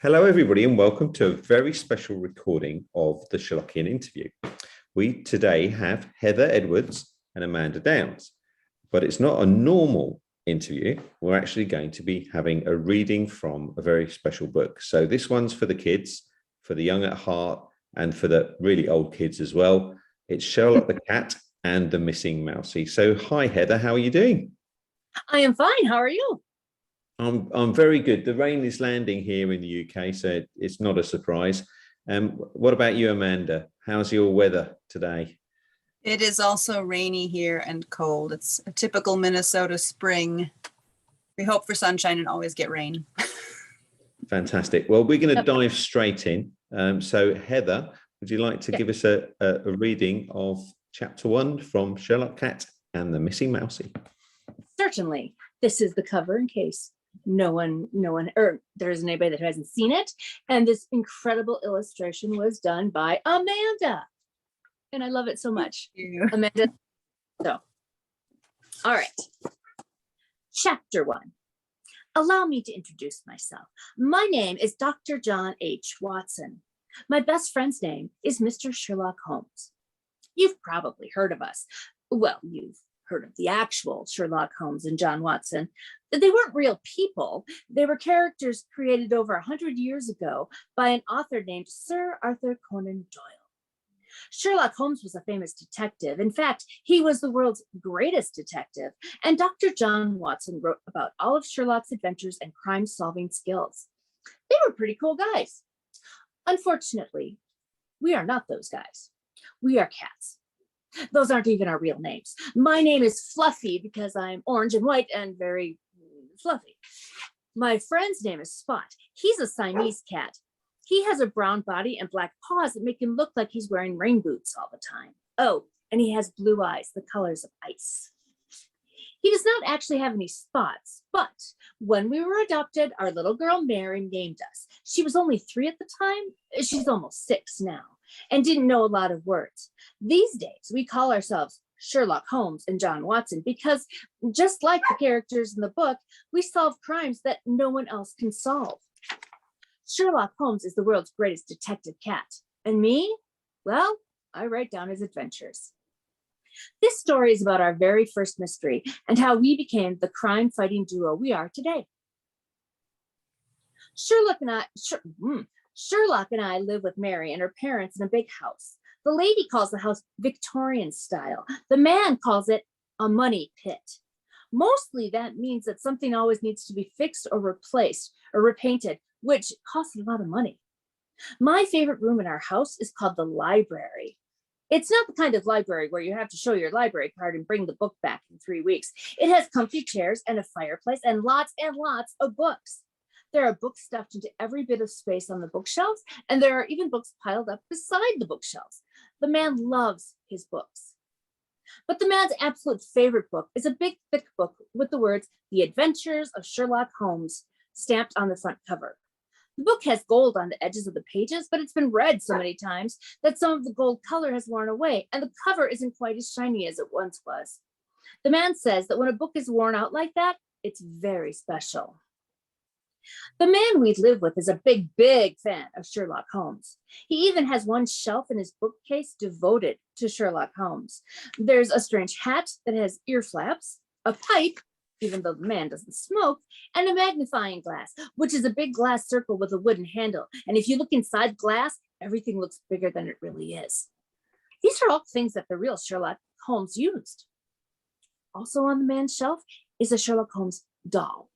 Hello, everybody, and welcome to a very special recording of the Sherlockian interview. We today have Heather Edwards and Amanda Downs, but it's not a normal interview. We're actually going to be having a reading from a very special book. So this one's for the kids, for the young at heart, and for the really old kids as well. It's Sherlock the Cat and the Missing Mousie. So hi, Heather, how are you doing? I am fine. How are you? I'm very good. The rain is landing here in the UK, so it's not a surprise. What about you, Amanda? How's your weather today? It is also rainy here and cold. It's a typical Minnesota spring. We hope for sunshine and always get rain. Fantastic. Well, we're going to dive straight in. So Heather, would you like to give us a reading of chapter 1 from Sherlock Cat and the Missing Mousie? Certainly. This is the cover in case no one, or there isn't anybody that hasn't seen it. And this incredible illustration was done by Amanda. And I love it so much. Amanda. So, all right. Chapter 1. Allow me to introduce myself. My name is Dr. John H. Watson. My best friend's name is Mr. Sherlock Holmes. You've probably heard of us. Well, you've heard of the actual Sherlock Holmes and John Watson. They weren't real people. They were characters created over 100 years ago by an author named Sir Arthur Conan Doyle. Sherlock Holmes was a famous detective. In fact, he was the world's greatest detective. And Dr. John Watson wrote about all of Sherlock's adventures and crime-solving skills. They were pretty cool guys. Unfortunately, we are not those guys. We are cats. Those aren't even our real names. My name is Fluffy because I'm orange and white and very fluffy. My friend's name is Spot. He's a Siamese cat. He has a brown body and black paws that make him look like he's wearing rain boots all the time. Oh, and he has blue eyes, the colors of ice. He does not actually have any spots, but when we were adopted, our little girl Mary named us. She was only 3 at the time. She's almost 6 now and didn't know a lot of words. These days, we call ourselves Sherlock Holmes and John Watson because just like the characters in the book, we solve crimes that no one else can solve. Sherlock Holmes is the world's greatest detective cat. And me? Well, I write down his adventures. This story is about our very first mystery and how we became the crime-fighting duo we are today. Sherlock and I live with Mary and her parents in a big house. The lady calls the house Victorian style. The man calls it a money pit. Mostly that means that something always needs to be fixed or replaced or repainted, which costs a lot of money. My favorite room in our house is called the library. It's not the kind of library where you have to show your library card and bring the book back in 3 weeks. It has comfy chairs and a fireplace and lots of books. There are books stuffed into every bit of space on the bookshelves, and there are even books piled up beside the bookshelves. The man loves his books. But the man's absolute favorite book is a big, thick book with the words, The Adventures of Sherlock Holmes, stamped on the front cover. The book has gold on the edges of the pages, but it's been read so many times that some of the gold color has worn away, and the cover isn't quite as shiny as it once was. The man says that when a book is worn out like that, it's very special. The man we live with is a big fan of Sherlock Holmes. He even has one shelf in his bookcase devoted to Sherlock Holmes. There's a strange hat that has ear flaps, a pipe, even though the man doesn't smoke, and a magnifying glass, which is a big glass circle with a wooden handle. And if you look inside glass, everything looks bigger than it really is. These are all things that the real Sherlock Holmes used. Also on the man's shelf is a Sherlock Holmes doll.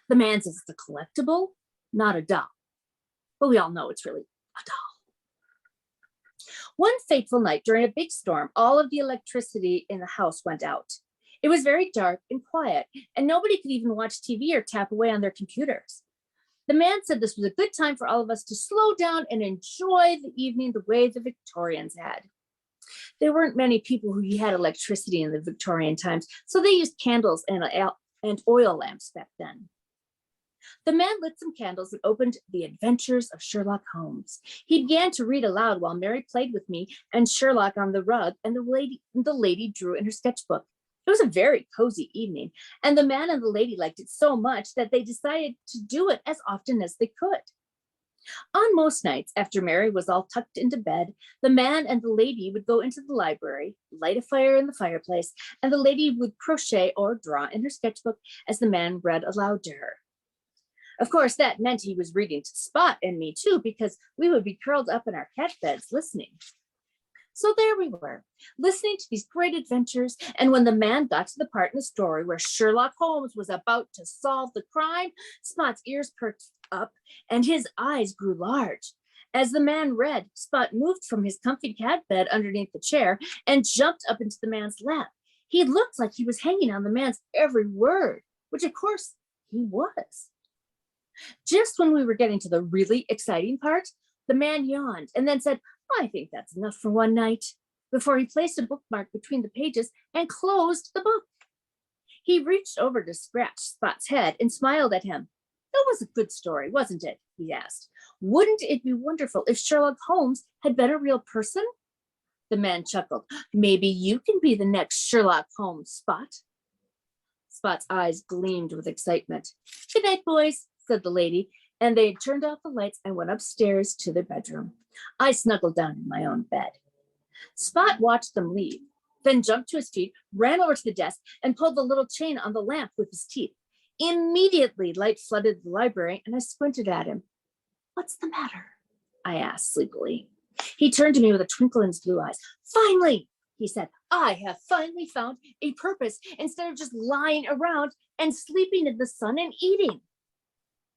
The man says it's a collectible, not a doll. But we all know it's really a doll. One fateful night during a big storm, all of the electricity in the house went out. It was very dark and quiet, and nobody could even watch TV or tap away on their computers. The man said this was a good time for all of us to slow down and enjoy the evening the way the Victorians had. There weren't many people who had electricity in the Victorian times, so they used candles and oil lamps back then. The man lit some candles and opened The Adventures of Sherlock Holmes. He began to read aloud while Mary played with me and Sherlock on the rug, and the lady drew in her sketchbook. It was a very cozy evening, and the man and the lady liked it so much that they decided to do it as often as they could. On most nights, after Mary was all tucked into bed, the man and the lady would go into the library, light a fire in the fireplace, and the lady would crochet or draw in her sketchbook as the man read aloud to her. Of course, that meant he was reading to Spot and me too, because we would be curled up in our cat beds listening. So there we were, listening to these great adventures, and when the man got to the part in the story where Sherlock Holmes was about to solve the crime, Spot's ears perked up and his eyes grew large. As the man read, Spot moved from his comfy cat bed underneath the chair and jumped up into the man's lap. He looked like he was hanging on the man's every word, which of course he was. Just when we were getting to the really exciting part, the man yawned and then said, "I think that's enough for one night," before he placed a bookmark between the pages and closed the book. He reached over to scratch Spot's head and smiled at him. "That was a good story, wasn't it?" he asked. "Wouldn't it be wonderful if Sherlock Holmes had been a real person?" The man chuckled. "Maybe you can be the next Sherlock Holmes, Spot." Spot's eyes gleamed with excitement. "Good night, boys," said the lady, and they turned off the lights and went upstairs to their bedroom. I snuggled down in my own bed. Spot watched them leave, then jumped to his feet, ran over to the desk, and pulled the little chain on the lamp with his teeth. Immediately, light flooded the library, and I squinted at him. "What's the matter?" I asked sleepily. He turned to me with a twinkle in his blue eyes. "Finally," he said, "I have finally found a purpose instead of just lying around and sleeping in the sun and eating."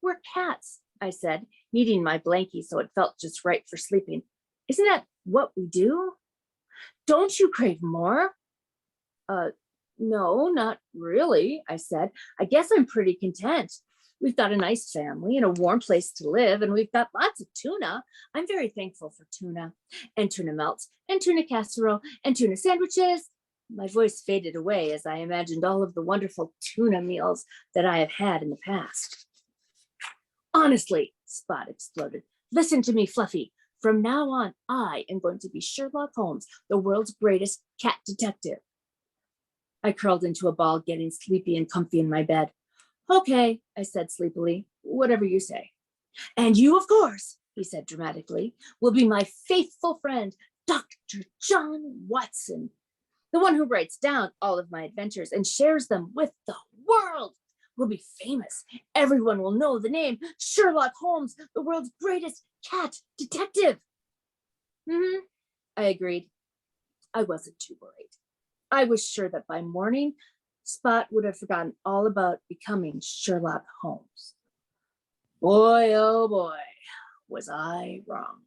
"We're cats," I said, kneading my blankie so it felt just right for sleeping. "Isn't that what we do?" "Don't you crave more?" No, not really," I said. "I guess I'm pretty content. We've got a nice family and a warm place to live, and we've got lots of tuna. I'm very thankful for tuna, and tuna melts, and tuna casserole, and tuna sandwiches." My voice faded away as I imagined all of the wonderful tuna meals that I have had in the past. "Honestly," Spot exploded, "listen to me, Fluffy. From now on, I am going to be Sherlock Holmes, the world's greatest cat detective." I curled into a ball, getting sleepy and comfy in my bed. "Okay," I said sleepily, "whatever you say." "And you, of course," he said dramatically, "will be my faithful friend, Dr. John Watson, the one who writes down all of my adventures and shares them with the world. We'll be famous. Everyone will know the name Sherlock Holmes, the world's greatest cat detective." I agreed. I wasn't too worried. I was sure that by morning, Spot would have forgotten all about becoming Sherlock Holmes. Boy, oh boy, was I wrong.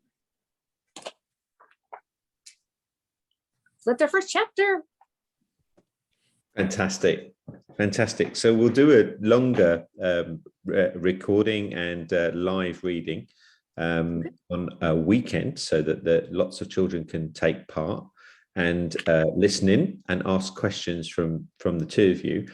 So that's our first chapter. Fantastic. Fantastic. So we'll do a longer recording and live reading on a weekend so that lots of children can take part and listen in and ask questions from the two of you.